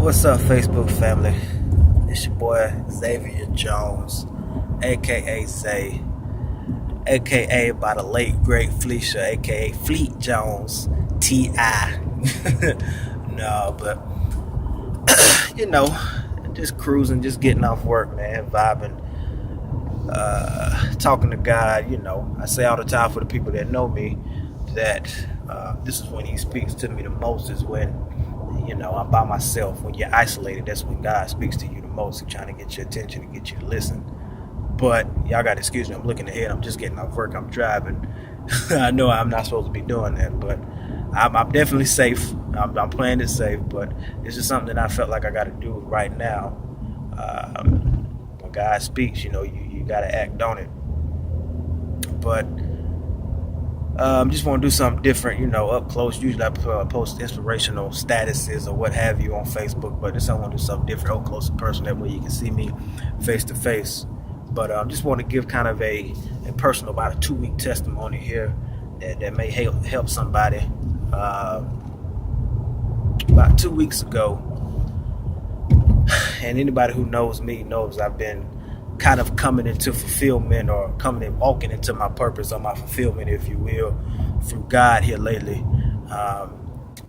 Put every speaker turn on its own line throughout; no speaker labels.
What's up, Facebook family? It's your boy Xavier Jones, aka Zay, aka by the late great Felicia, aka Fleet Jones, T.I. No, but just cruising, just getting off work, man, vibing, talking to God. I say all the time for the people that know me that this is when He speaks to me the most. Is when I'm by myself. When you're isolated, that's when God speaks to you the most. He's trying to get your attention and get you to listen. But y'all got to excuse me. I'm looking ahead. I'm just getting off work. I'm driving. I know I'm not supposed to be doing that, but I'm definitely safe. I'm playing it safe, but it's just something that I felt like I got to do right now. When God speaks, you got to act on it. But just want to do something different, up close. Usually I post inspirational statuses or what have you on Facebook, but this I want to do something different, up close and personal. That way you can see me face to face. But just want to give kind of a personal, about a 2-week testimony here that may help somebody. About 2 weeks ago, and anybody who knows me knows I've been kind of coming into fulfillment, or coming and walking into my purpose, or my fulfillment, if you will, through God here lately.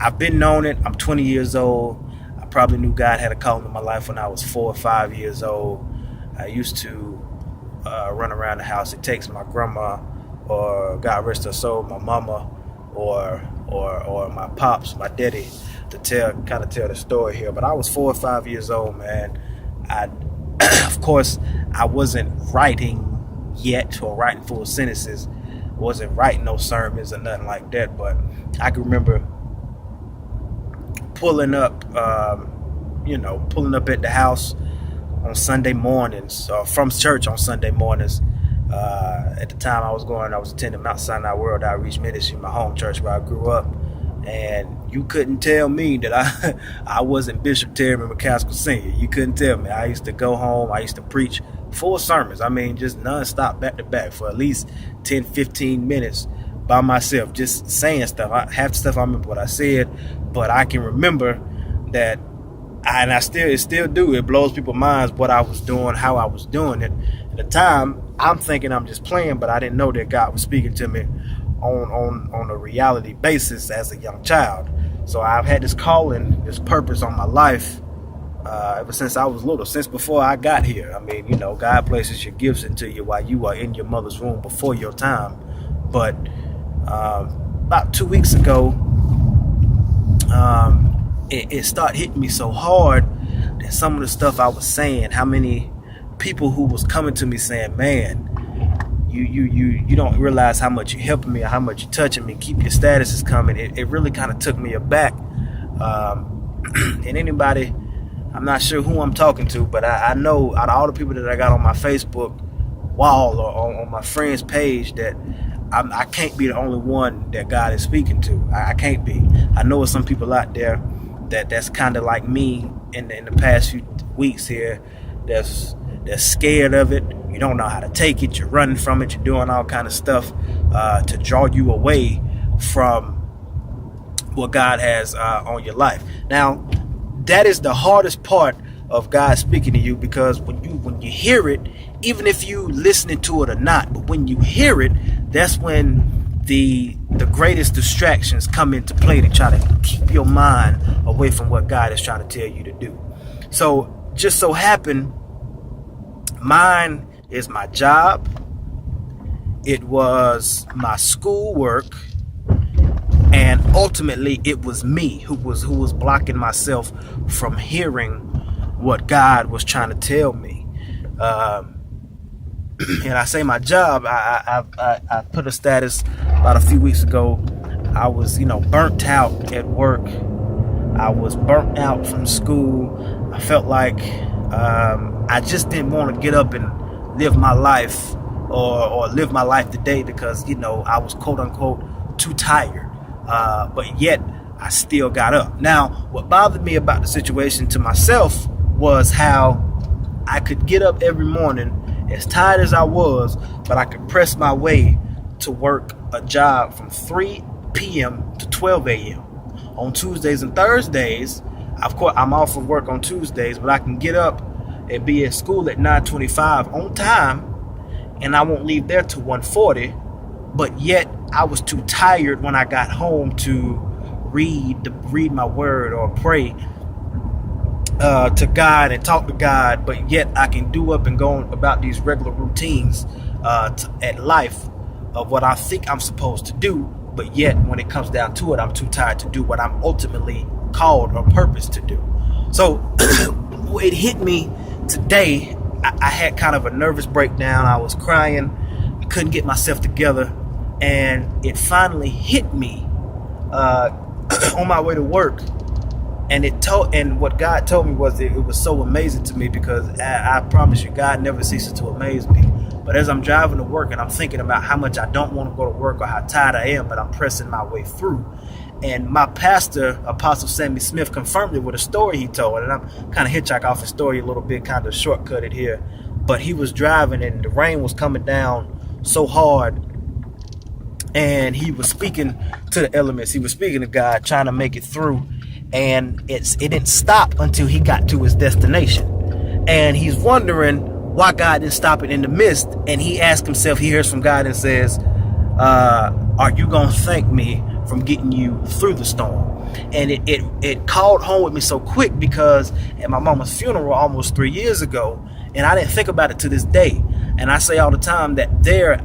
I've been known it. I'm 20 years old. I probably knew God had a calling in my life when I was 4 or 5 years old. I used to run around the house. It takes my grandma, or God rest her soul, my mama, or my pops, my daddy, to tell the story here. But I was 4 or 5 years old, man. Of course, I wasn't writing yet, or writing full sentences. Wasn't writing no sermons or nothing like that. But I can remember pulling up at the house on Sunday mornings, from church on Sunday mornings. At the time I was attending Mount Sinai World Outreach Ministry, my home church where I grew up. And you couldn't tell me that I wasn't Bishop Terry McCaskill Sr. You couldn't tell me. I used to go home. I used to preach full sermons. I mean, just nonstop, back to back, for at least 10, 15 minutes by myself, just saying stuff. Half the stuff I remember what I said, but I can remember that, and I still do. It blows people's minds what I was doing, how I was doing it. At the time, I'm thinking I'm just playing, but I didn't know that God was speaking to me on a reality basis as a young child. So I've had this calling, this purpose on my life ever since I was little, since before I got here. I mean, God places your gifts into you while you are in your mother's womb, before your time. But about 2 weeks ago, it started hitting me so hard that some of the stuff I was saying, how many people who was coming to me saying, man, you don't realize how much you're helping me, or how much you're touching me, keep your statuses coming. It really kind of took me aback. And anybody, I'm not sure who I'm talking to, but I know out of all the people that I got on my Facebook wall, or on my friends page, that I can't be the only one that God is speaking to. I can't be. I know there's some people out there that's kind of like me in the past few weeks here, that's scared of it. You don't know how to take it. You're running from it. You're doing all kind of stuff to draw you away from what God has on your life. Now, that is the hardest part of God speaking to you, because when you hear it, even if you listening to it or not, but when you hear it, that's when the greatest distractions come into play to try to keep your mind away from what God is trying to tell you to do. So just so happened, mine is my job. It was my schoolwork, and ultimately it was me who was blocking myself from hearing what God was trying to tell me. And I say my job. I put a status about a few weeks ago. I was burnt out at work. I was burnt out from school. I felt like I just didn't want to get up and live my life, or live my life today, because I was quote unquote too tired, but yet I still got up. Now, what bothered me about the situation to myself was how I could get up every morning as tired as I was, but I could press my way to work a job from 3 p.m. to 12 a.m. On Tuesdays and Thursdays, of course, I'm off of work on Tuesdays, but I can get up and be at school at 9:25 on time, and I won't leave there till 1:40. But yet I was too tired when I got home to read my word or pray to God and talk to God. But yet I can do up and go about these regular routines at life of what I think I'm supposed to do. But yet when it comes down to it, I'm too tired to do what I'm ultimately called or purposed to do. So it hit me today. I had kind of a nervous breakdown. I was crying. I couldn't get myself together. And it finally hit me on my way to work. And what God told me was that it was so amazing to me, because I promise you, God never ceases to amaze me. But as I'm driving to work and I'm thinking about how much I don't want to go to work or how tired I am, but I'm pressing my way through. And my pastor, Apostle Sammy Smith, confirmed it with a story he told. And I'm kind of hitchhike off his story a little bit, kind of shortcut it here. But he was driving and the rain was coming down so hard. And he was speaking to the elements. He was speaking to God, trying to make it through. And it didn't stop until he got to his destination. And he's wondering why God didn't stop it in the midst. And he asked himself, he hears from God and says, are you going to thank me from getting you through the storm? And it called home with me so quick, because at my mama's funeral almost 3 years ago, and I didn't think about it to this day. And I say all the time that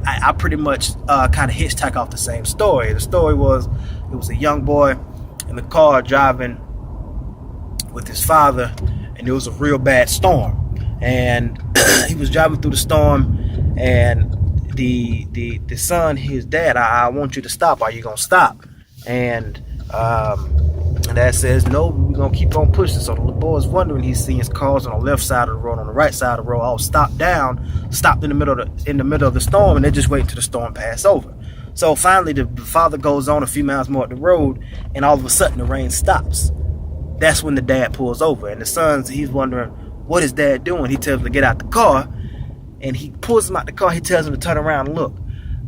I pretty much kind of hitchhike off the same story. The story was, it was a young boy in the car driving with his father, and it was a real bad storm. And he was driving through the storm, and the son, his dad, I want you to stop. Are you gonna stop? And dad says, no, we're gonna keep on pushing. So the little boy is wondering. He's seeing his cars on the left side of the road, on the right side of the road, all stopped in the middle of the storm, and they're just waiting till the storm pass over. So finally, the father goes on a few miles more up the road, and all of a sudden the rain stops. That's when the dad pulls over, and the son's, he's wondering, what is dad doing? He tells him to get out the car, and he pulls him out the car. He tells him to turn around and look.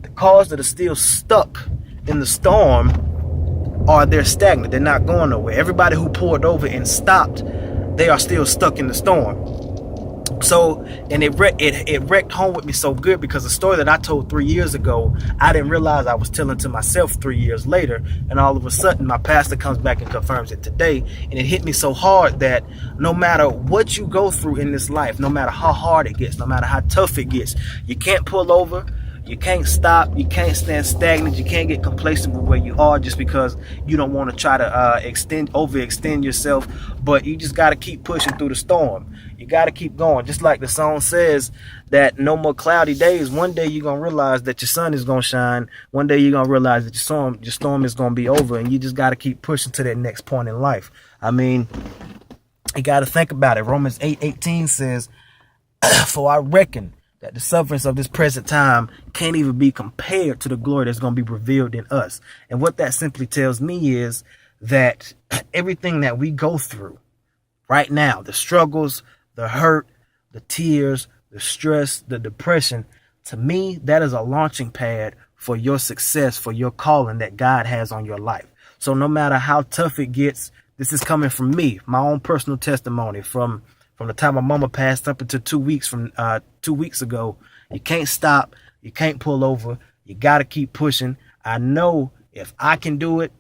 The cars that are still stuck in the storm they're stagnant. They're not going nowhere. Everybody who pulled over and stopped, they are still stuck in the storm. So, and it wrecked home with me so good, because the story that I told 3 years ago, I didn't realize I was telling to myself 3 years later. And all of a sudden, my pastor comes back and confirms it today. And it hit me so hard that no matter what you go through in this life, no matter how hard it gets, no matter how tough it gets, you can't pull over. You can't stop. You can't stand stagnant. You can't get complacent with where you are just because you don't want to try to overextend yourself. But you just got to keep pushing through the storm. You got to keep going. Just like the song says, that no more cloudy days. One day you're going to realize that your sun is going to shine. One day you're going to realize that your storm is going to be over. And you just got to keep pushing to that next point in life. I mean, you got to think about it. Romans 8:18 says, for I reckon that the sufferings of this present time can't even be compared to the glory that's going to be revealed in us. And what that simply tells me is that everything that we go through right now, the struggles, the hurt, the tears, the stress, the depression, to me, that is a launching pad for your success, for your calling that God has on your life. So no matter how tough it gets, this is coming from me, my own personal testimony from the time my mama passed up until 2 weeks ago. You can't stop. You can't pull over. You got to keep pushing. I know if I can do it,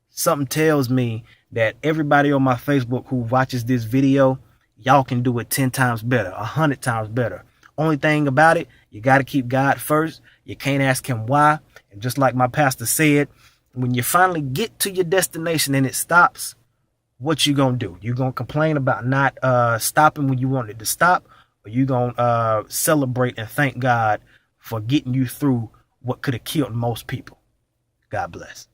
something tells me that everybody on my Facebook who watches this video, y'all can do it 10 times better, 100 times better. Only thing about it, you got to keep God first. You can't ask him why. And just like my pastor said, when you finally get to your destination and it stops, what you gonna do? You gonna complain about not stopping when you wanted to stop, or you gonna celebrate and thank God for getting you through what could have killed most people? God bless.